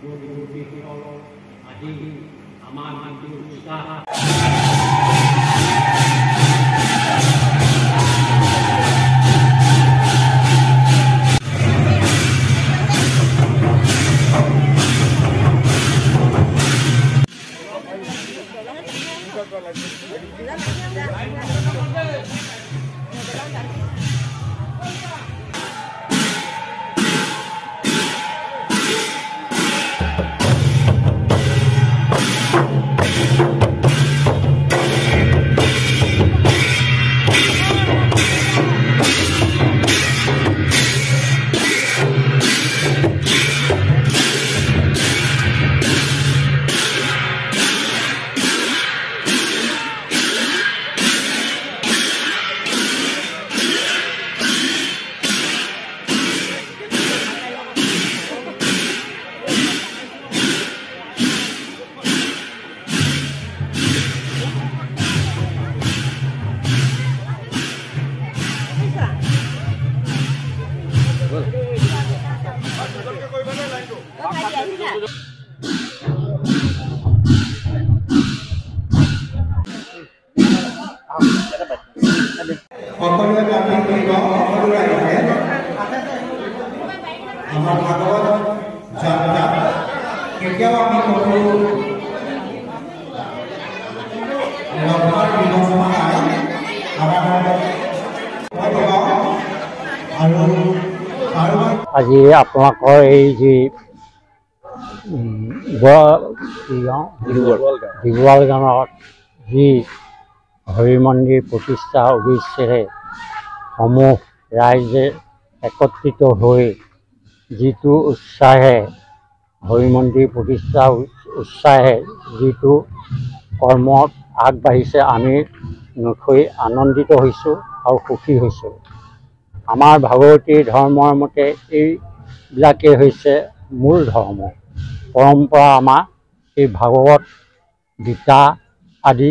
আজি আমাৰ উৎসাহ আমাৰ ভাগবত যাত্ৰা কেতিয়াও আমি কোনো লগ্নৰ বিমৰ্শনা নাই আজি আপোনালোকৰ এই যি ডিব্ৰুগড় গাঁৱত যি হৰি মন্দিৰ প্ৰতিষ্ঠা উদ্দেশ্যেৰে সমূহ ৰাইজে একত্ৰিত হৈ যিটো উৎসাহে হৰি মন্দিৰ প্ৰতিষ্ঠা উৎসাহে যিটো কৰ্মত আগবাঢ়িছে আমি নথৈ আনন্দিত হৈছোঁ আৰু সুখী হৈছোঁ। আমাৰ ভাগৱতী ধৰ্মৰ মতে এইবিলাকেই হৈছে মূল ধৰ্ম পৰম্পৰা। আমাৰ এই ভাগৱত গীতা আদি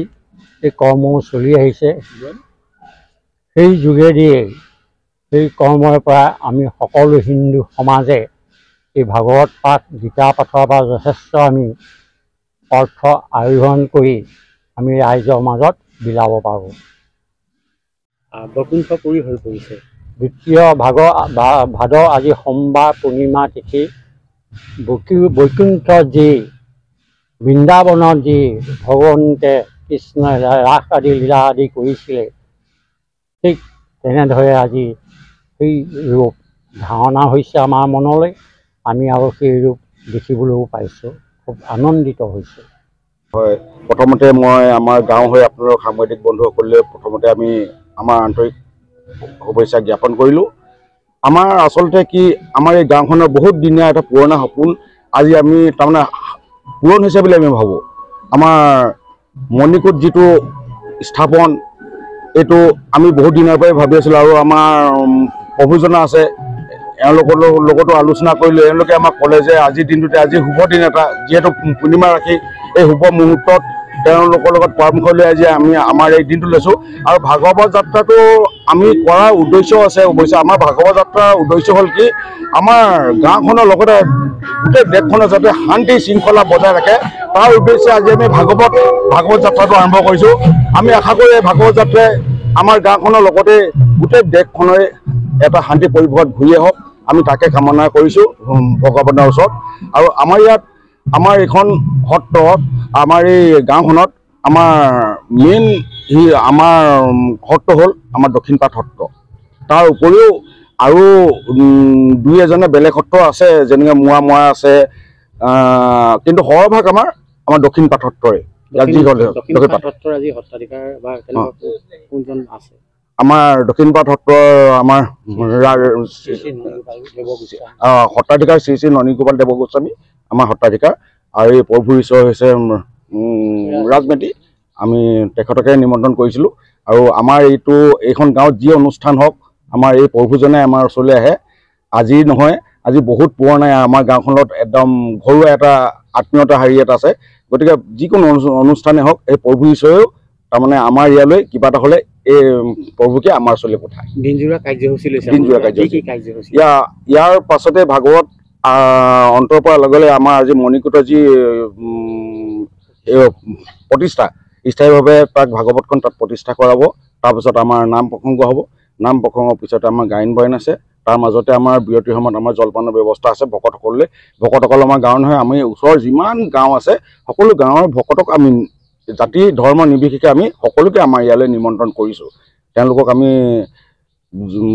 এই কৰ্মও চলি আহিছে। সেই যোগেদিয়েই সেই কৰ্মৰ পৰা আমি সকলো হিন্দু সমাজে এই ভাগৱত পাঠ গীতা পাঠৰ পৰা যথেষ্ট আমি অৰ্থ আহৰণ কৰি আমি ৰাইজৰ মাজত বিলাব পাৰোঁ। বৈকুণ্ঠ পুৰী হৈ পৰিছে। দ্বিতীয় ভাদ আজি সোমবাৰ পূৰ্ণিমা তিথি বৈকুণ্ঠ যি বৃন্দাবনত যি ভগৱন্তে কৃষ্ণই ৰাস আদি লীলা আদি কৰিছিলে ঠিক তেনেদৰে আজি সেই ৰূপ ধাৰণা হৈছে আমাৰ মনলৈ। আমি আৰু সেই ৰূপ দেখিবলৈও পাইছোঁ, খুব আনন্দিত হৈছোঁ। হয়, প্ৰথমতে মই আমাৰ গাঁও হৈ আপোনালোক সাংবাদিক বন্ধুসকলে প্ৰথমতে আমি আমাৰ আন্তৰিক শুভেচ্ছা জ্ঞাপন কৰিলোঁ। আমাৰ আচলতে কি আমাৰ এই গাঁওখনৰ বহুত দিনীয়া এটা পুৰণা সপোন আজি আমি তাৰমানে পূৰণ হৈছে বুলি আমি ভাবোঁ। আমাৰ মণিকূট যিটো স্থাপন এইটো আমি বহুত দিনৰ পৰাই ভাবি আছিলোঁ আৰু আমাৰ প্ৰভুজনা আছে এওঁলোকৰ লগতো আলোচনা কৰিলোঁ। এওঁলোকে আমাক ক'লে যে আজিৰ দিনটোতে আজি শুভ দিন এটা যিহেতু পূৰ্ণিমা ৰাশি এই শুভ মুহূৰ্তত তেওঁলোকৰ লগত পৰামৰ্শ লৈ আজি আমি আমাৰ এই দিনটো লৈছোঁ। আৰু ভাগৱত যাত্ৰাটো আমি কৰাৰ উদ্দেশ্য আছে। অৱশ্যে আমাৰ ভাগৱত যাত্ৰাৰ উদ্দেশ্য হ'ল কি আমাৰ গাঁওখনৰ লগতে গোটেই দেশখনৰ যাতে শান্তি শৃংখলা বজাই ৰাখে তাৰ উদ্দেশ্যে আজি আমি ভাগৱত যাত্ৰাটো আৰম্ভ কৰিছোঁ। আমি আশা কৰোঁ এই ভাগৱত যাত্ৰাই আমাৰ গাঁওখনৰ লগতে গোটেই দেশখনৰে এটা শান্তি পৰিৱেশত ঘূৰি আহক আমি তাকে কামনা কৰিছোঁ ভগৱানৰ ওচৰত। আৰু আমাৰ ইয়াত আমাৰ এইখন সত্ৰত আমাৰ এই গাঁওখনত আমাৰ মেইন আমাৰ সত্ৰ হ'ল আমাৰ দক্ষিণপাট সত্ৰ। তাৰ উপৰিও আৰু দুই এজনে বেলেগ সত্ৰ আছে যেনেকৈ মোৱা আছে, কিন্তু সৰহভাগ আমাৰ দক্ষিণপাট সত্ৰৰে। আমাৰ দক্ষিণপাট সত্ৰৰ আমাৰ সত্ৰাধিকাৰ শ্ৰী শ্ৰী ননীগোপাল দেৱ গোস্বামী আমাৰ সত্ৰাধিকাৰ আৰু এই প্ৰভু ঈশ্বৰ হৈছে ৰাজমেতি। আমি তেখেতকে নিমন্ত্ৰণ কৰিছিলোঁ আৰু আমাৰ এইখন গাঁৱত যি অনুষ্ঠান হওক আমাৰ এই প্ৰভুজনে আমাৰ ওচৰলৈ আহে। আজি নহয় আজি বহুত পুৰণা আমাৰ গাঁওখনত একদম ঘৰুৱা এটা আত্মীয়তা হেৰি এটা আছে। গতিকে যিকোনো অনুষ্ঠানে হওক এই প্ৰভু ঈশ্বৰেও তাৰমানে আমাৰ ইয়ালৈ কিবা এটা হ'লে এই প্ৰভুকে আমাৰ ওচৰলৈ পঠায়। দিনজোৰা কাৰ্যসূচী লৈছে। দিনজোৰা কাৰ্যসূচী ইয়াৰ পাছতে ভাগৱত অন্তৰ পৰাৰ লগে লগে আমাৰ আজি মণিকূটৰ যি প্ৰতিষ্ঠা স্থায়ীভাৱে তাক ভাগৱতখন তাত প্ৰতিষ্ঠা কৰাব। তাৰপিছত আমাৰ নাম প্ৰসংগ হ'ব। নাম প্ৰসংগৰ পিছতে আমাৰ গায়ন বায়ন আছে। তাৰ মাজতে আমাৰ বিৰতিৰ সময়ত আমাৰ জলপানৰ ব্যৱস্থা আছে। ভকতসকল আমাৰ গাঁও নহয়, আমি ওচৰৰ যিমান গাঁও আছে সকলো গাঁৱৰ ভকতক আমি জাতি ধৰ্ম নিৰ্বিশেষে আমি সকলোকে আমাৰ ইয়ালৈ নিমন্ত্ৰণ কৰিছোঁ। তেওঁলোকক আমি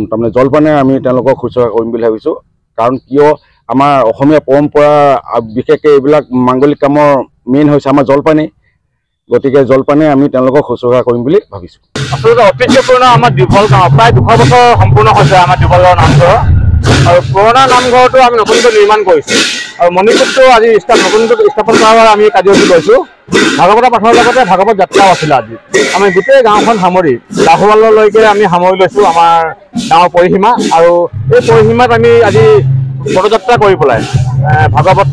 তাৰমানে জলপানে আমি তেওঁলোকক শুশ্ৰূষা কৰিম বুলি ভাবিছোঁ। কাৰণ কিয় আমাৰ অসমীয়া পৰম্পৰা বিশেষকৈ এইবিলাক মাংগলিক কামৰ মেইন হৈছে আমাৰ জলপানেই। গতিকে জলপানে আমি তেওঁলোকক শুশ্ৰূষা কৰিম বুলি ভাবিছোঁ। আচলতে ঐতিহ্যপূৰ্ণ আমাৰ দীঘল গাঁও প্ৰায় 200 বছৰ সম্পূৰ্ণ হৈছে আমাৰ দীঘল গাঁও নামঘৰ। আৰু পুৰণা নামঘৰটো আমি নতুনকৈ নিৰ্মাণ কৰিছোঁ। আৰু মণিকূটটো আজি নতুনকৈ স্থাপন কৰাৰ আমি কাৰ্যসূচী লৈছোঁ। ভাগৱত পাঠৰ লগতে ভাগৱত যাত্ৰাও আছিলে। আজি আমি গোটেই গাঁওখন সামৰি লাহোৱাললৈকে আমি সামৰি লৈছোঁ আমাৰ গাঁৱৰ পৰিসীমা। আৰু এই পৰিসীমাত আমি আজি পদযাত্ৰা কৰি পেলাই ভাগৱত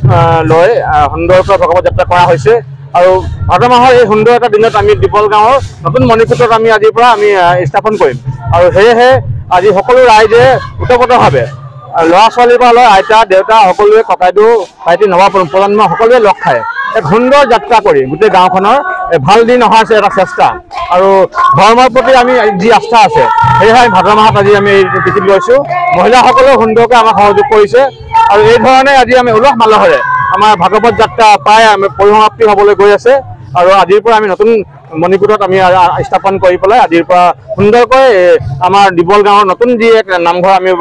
লৈ সুন্দৰকৈ ভাগৱত যাত্ৰা কৰা হৈছে। আৰু ভাদ মাহৰ এই সুন্দৰ এটা দিনত আমি দীপল গাঁৱৰ নতুন মণিকূটত আমি আজিৰ পৰা আমি স্থাপন কৰিম। আৰু সেয়েহে আজি সকলো ৰাইজে ওতঃপ্ৰোতভাৱে ল'ৰা ছোৱালীৰ পৰা লৈ আইতা দেউতা সকলোৱে ককাইদেউ ভাইটি নৱপ্ৰজন্ম সকলোৱে লগ খাই এক সুন্দৰ যাত্ৰা কৰি গোটেই গাঁওখনৰ ভাল দিন অহাৰ এটা চেষ্টা। আৰু ধৰ্মৰ প্ৰতি আমি যি আস্থা আছে সেয়েহে আমি ভাদ মাহত আজি আমি এই তিথি লৈছোঁ। মহিলাসকলেও সুন্দৰকৈ আমাক সহযোগ কৰিছে। আৰু এই ধৰণে আজি আমি উলহ মালহেৰে আমাৰ ভাগৱত যাত্ৰা প্ৰায় আমি পৰিসমাপ্তি হ'বলৈ গৈ আছে। আৰু আজিৰ পৰা আমি নতুন মণিকূটত আমি স্থাপন কৰি পেলাই আজিৰ পৰা সুন্দৰকৈ আমাৰ দীপল গাঁৱৰ নতুন যি এক নামঘৰ আমি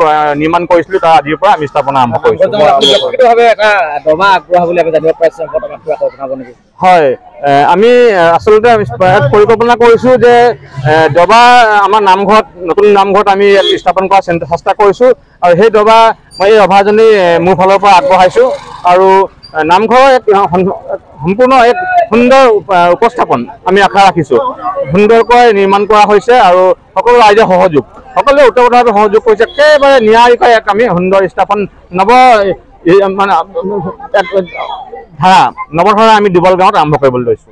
নিৰ্মাণ কৰিছিলোঁ তাৰ আজিৰ পৰা আমি স্থাপনা আৰম্ভ কৰিছোঁ। হয়, আমি আচলতে পৰিকল্পনা কৰিছোঁ যে দবা আমাৰ নামঘৰত নতুন নামঘৰত আমি স্থাপন কৰাৰ চেষ্টা কৰিছোঁ। আৰু সেই দবা মই এই সভাজনী মোৰ ফালৰ পৰা আগবঢ়াইছোঁ। আৰু নামঘৰৰ এক সম্পূৰ্ণ এক সুন্দৰ উপস্থাপন আমি আশা ৰাখিছোঁ। সুন্দৰকৈ নিৰ্মাণ কৰা হৈছে আৰু সকলো ৰাইজৰ সহযোগ সকলোৱে ওতঃপ্ৰোতভাৱে সহযোগ কৰিছে। একেবাৰে নিয়াৰিকৈ এক আমি সুন্দৰ স্থাপন নৱধাৰা আমি দীপল গাঁৱত আৰম্ভ কৰিবলৈ লৈছোঁ।